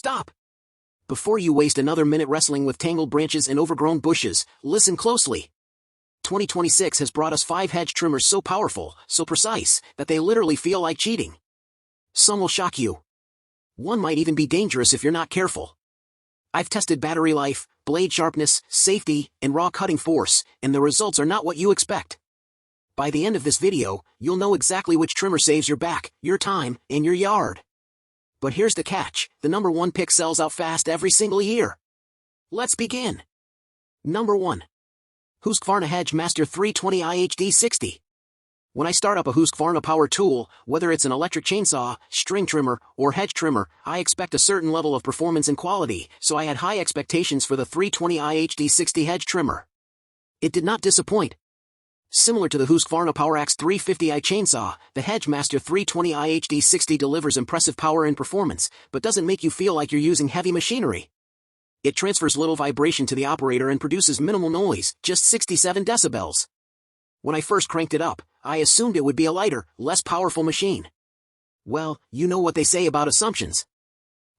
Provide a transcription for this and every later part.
Stop! Before you waste another minute wrestling with tangled branches and overgrown bushes, listen closely. 2026 has brought us 5 hedge trimmers so powerful, so precise, that they literally feel like cheating. Some will shock you. One might even be dangerous if you're not careful. I've tested battery life, blade sharpness, safety, and raw cutting force, and the results are not what you expect. By the end of this video, you'll know exactly which trimmer saves your back, your time, and your yard. But here's the catch, the number 1 pick sells out fast every single year. Let's begin. Number 1. Husqvarna Hedge Master 320 IHD 60. When I start up a Husqvarna power tool, whether it's an electric chainsaw, string trimmer, or hedge trimmer, I expect a certain level of performance and quality, so I had high expectations for the 320 IHD 60 hedge trimmer. It did not disappoint. Similar to the Husqvarna PowerAxe 350i chainsaw, the Hedge Master 320 IHD 60 delivers impressive power and performance, but doesn't make you feel like you're using heavy machinery. It transfers little vibration to the operator and produces minimal noise, just 67 decibels. When I first cranked it up, I assumed it would be a lighter, less powerful machine. Well, you know what they say about assumptions.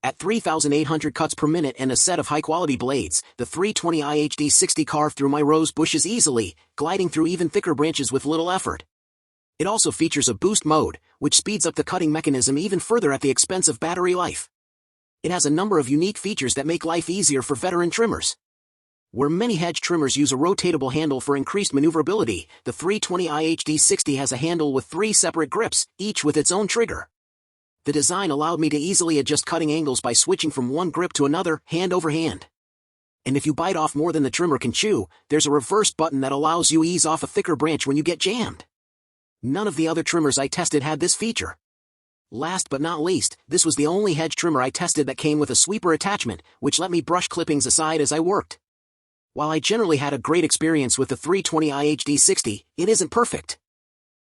At 3,800 cuts per minute and a set of high-quality blades, the 320 IHD 60 carved through my rose bushes easily, gliding through even thicker branches with little effort. It also features a boost mode, which speeds up the cutting mechanism even further at the expense of battery life. It has a number of unique features that make life easier for veteran trimmers. Where many hedge trimmers use a rotatable handle for increased maneuverability, the 320 IHD 60 has a handle with 3 separate grips, each with its own trigger. The design allowed me to easily adjust cutting angles by switching from one grip to another, hand over hand. And if you bite off more than the trimmer can chew, there's a reverse button that allows you ease off a thicker branch when you get jammed. None of the other trimmers I tested had this feature. Last but not least, this was the only hedge trimmer I tested that came with a sweeper attachment, which let me brush clippings aside as I worked. While I generally had a great experience with the 320 IHD 60, it isn't perfect.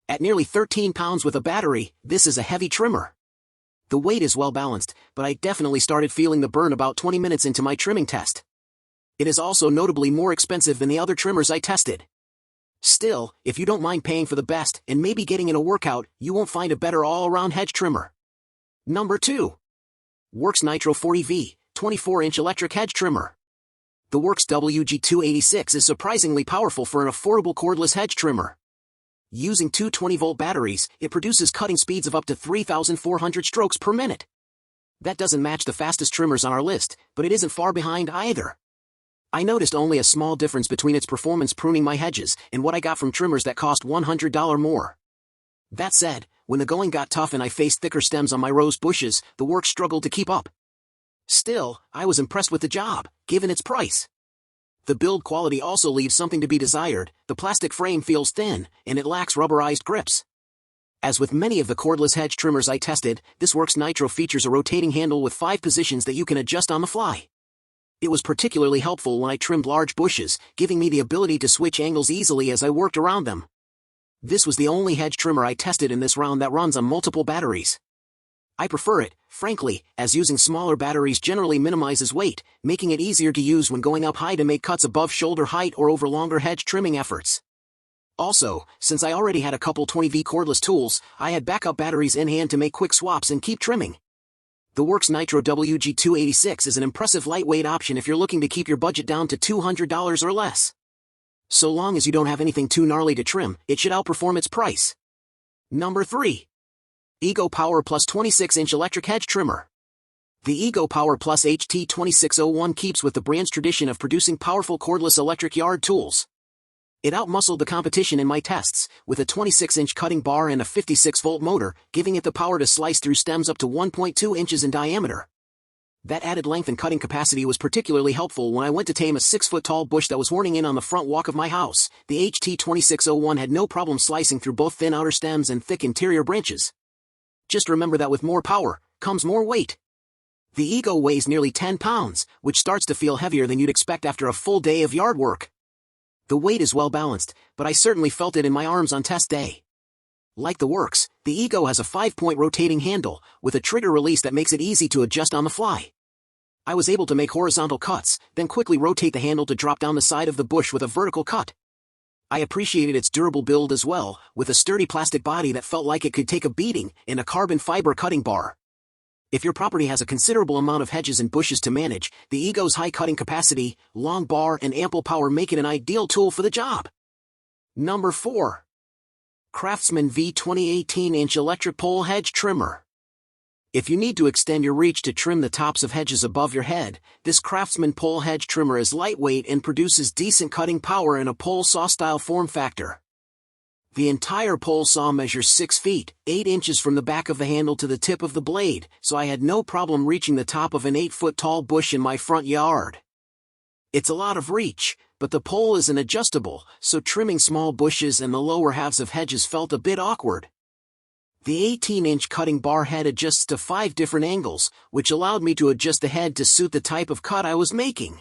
At nearly 13 pounds with a battery, this is a heavy trimmer. The weight is well balanced, but I definitely started feeling the burn about 20 minutes into my trimming test. It is also notably more expensive than the other trimmers I tested. Still, if you don't mind paying for the best and maybe getting in a workout, you won't find a better all-around hedge trimmer. Number 2. Worx Nitro 40V, 24-inch electric hedge trimmer. The Worx WG286 is surprisingly powerful for an affordable cordless hedge trimmer. Using two 20-volt batteries, it produces cutting speeds of up to 3,400 strokes per minute. That doesn't match the fastest trimmers on our list, but it isn't far behind either. I noticed only a small difference between its performance pruning my hedges and what I got from trimmers that cost $100 more. That said, when the going got tough and I faced thicker stems on my rose bushes, the Worx struggled to keep up. Still, I was impressed with the job, given its price. The build quality also leaves something to be desired. The plastic frame feels thin, and it lacks rubberized grips. As with many of the cordless hedge trimmers I tested, this Worx Nitro features a rotating handle with 5 positions that you can adjust on the fly. It was particularly helpful when I trimmed large bushes, giving me the ability to switch angles easily as I worked around them. This was the only hedge trimmer I tested in this round that runs on multiple batteries. I prefer it, frankly, as using smaller batteries generally minimizes weight, making it easier to use when going up high to make cuts above shoulder height or over longer hedge trimming efforts. Also, since I already had a couple 20V cordless tools, I had backup batteries in hand to make quick swaps and keep trimming. The Worx Nitro WG286 is an impressive lightweight option if you're looking to keep your budget down to $200 or less. So long as you don't have anything too gnarly to trim, it should outperform its price. Number 3. Ego Power Plus 26-inch electric hedge trimmer. The Ego Power Plus HT2601 keeps with the brand's tradition of producing powerful cordless electric yard tools. It outmuscled the competition in my tests, with a 26-inch cutting bar and a 56-volt motor, giving it the power to slice through stems up to 1.2 inches in diameter. That added length and cutting capacity was particularly helpful when I went to tame a 6-foot-tall bush that was horning in on the front walk of my house. The HT2601 had no problem slicing through both thin outer stems and thick interior branches. Just remember that with more power, comes more weight. The Ego weighs nearly 10 pounds, which starts to feel heavier than you'd expect after a full day of yard work. The weight is well balanced, but I certainly felt it in my arms on test day. Like the Worx, the Ego has a 5-point rotating handle, with a trigger release that makes it easy to adjust on the fly. I was able to make horizontal cuts, then quickly rotate the handle to drop down the side of the bush with a vertical cut. I appreciated its durable build as well, with a sturdy plastic body that felt like it could take a beating, and a carbon fiber cutting bar. If your property has a considerable amount of hedges and bushes to manage, the Ego's high cutting capacity, long bar, and ample power make it an ideal tool for the job. Number 4. Craftsman V20 18-inch electric pole hedge trimmer. If you need to extend your reach to trim the tops of hedges above your head, this Craftsman pole hedge trimmer is lightweight and produces decent cutting power in a pole saw-style form factor. The entire pole saw measures 6 feet, 8 inches from the back of the handle to the tip of the blade, so I had no problem reaching the top of an 8-foot-tall bush in my front yard. It's a lot of reach, but the pole isn't adjustable, so trimming small bushes and the lower halves of hedges felt a bit awkward. The 18-inch cutting bar head adjusts to 5 different angles, which allowed me to adjust the head to suit the type of cut I was making.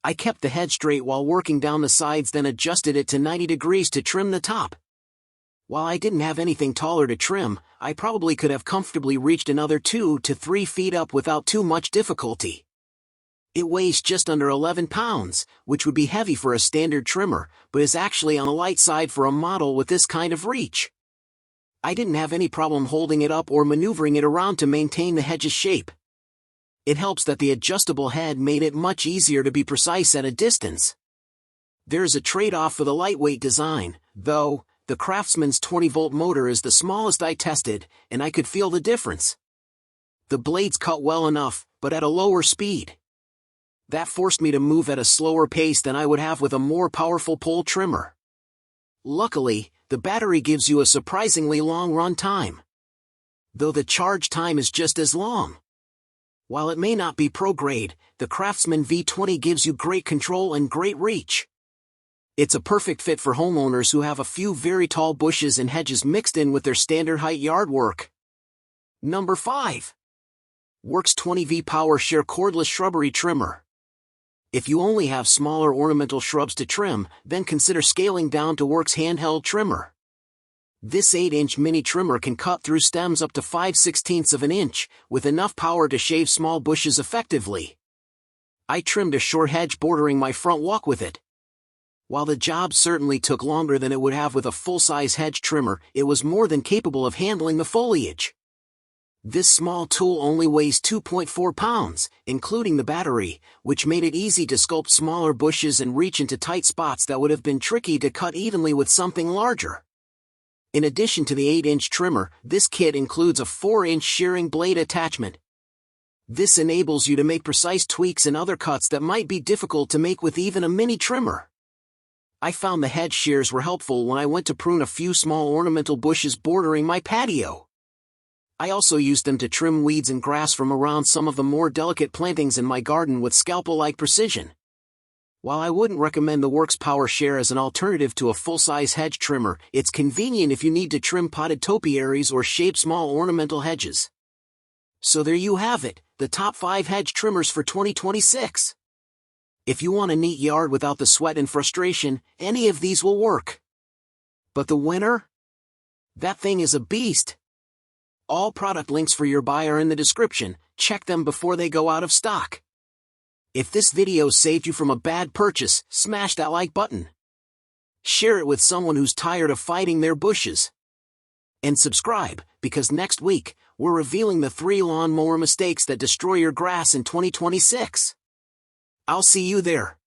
I kept the head straight while working down the sides, then adjusted it to 90 degrees to trim the top. While I didn't have anything taller to trim, I probably could have comfortably reached another 2 to 3 feet up without too much difficulty. It weighs just under 11 pounds, which would be heavy for a standard trimmer, but is actually on the light side for a model with this kind of reach. I didn't have any problem holding it up or maneuvering it around to maintain the hedge's shape. It helps that the adjustable head made it much easier to be precise at a distance. There's a trade-off for the lightweight design, though. The Craftsman's 20-volt motor is the smallest I tested, and I could feel the difference. The blades cut well enough, but at a lower speed. That forced me to move at a slower pace than I would have with a more powerful pole trimmer. Luckily, the battery gives you a surprisingly long run time, though the charge time is just as long. While it may not be pro-grade, the Craftsman V20 gives you great control and great reach. It's a perfect fit for homeowners who have a few very tall bushes and hedges mixed in with their standard height yard work. Number 5. Worx 20V Power Share Cordless Shrubbery Trimmer. If you only have smaller ornamental shrubs to trim, then consider scaling down to Worx handheld trimmer. This 8-inch mini trimmer can cut through stems up to 5/16 of an inch, with enough power to shave small bushes effectively. I trimmed a short hedge bordering my front walk with it. While the job certainly took longer than it would have with a full-size hedge trimmer, it was more than capable of handling the foliage. This small tool only weighs 2.4 pounds, including the battery, which made it easy to sculpt smaller bushes and reach into tight spots that would have been tricky to cut evenly with something larger. In addition to the 8-inch trimmer, this kit includes a 4-inch shearing blade attachment. This enables you to make precise tweaks and other cuts that might be difficult to make with even a mini trimmer. I found the hedge shears were helpful when I went to prune a few small ornamental bushes bordering my patio. I also used them to trim weeds and grass from around some of the more delicate plantings in my garden with scalpel-like precision. While I wouldn't recommend the Worx Power Share as an alternative to a full-size hedge trimmer, it's convenient if you need to trim potted topiaries or shape small ornamental hedges. So there you have it, the top 5 hedge trimmers for 2026. If you want a neat yard without the sweat and frustration, any of these will work. But the winner? That thing is a beast. All product links for your buy are in the description, check them before they go out of stock. If this video saved you from a bad purchase, smash that like button. Share it with someone who's tired of fighting their bushes. And subscribe, because next week, we're revealing the 3 lawnmower mistakes that destroy your grass in 2026. I'll see you there.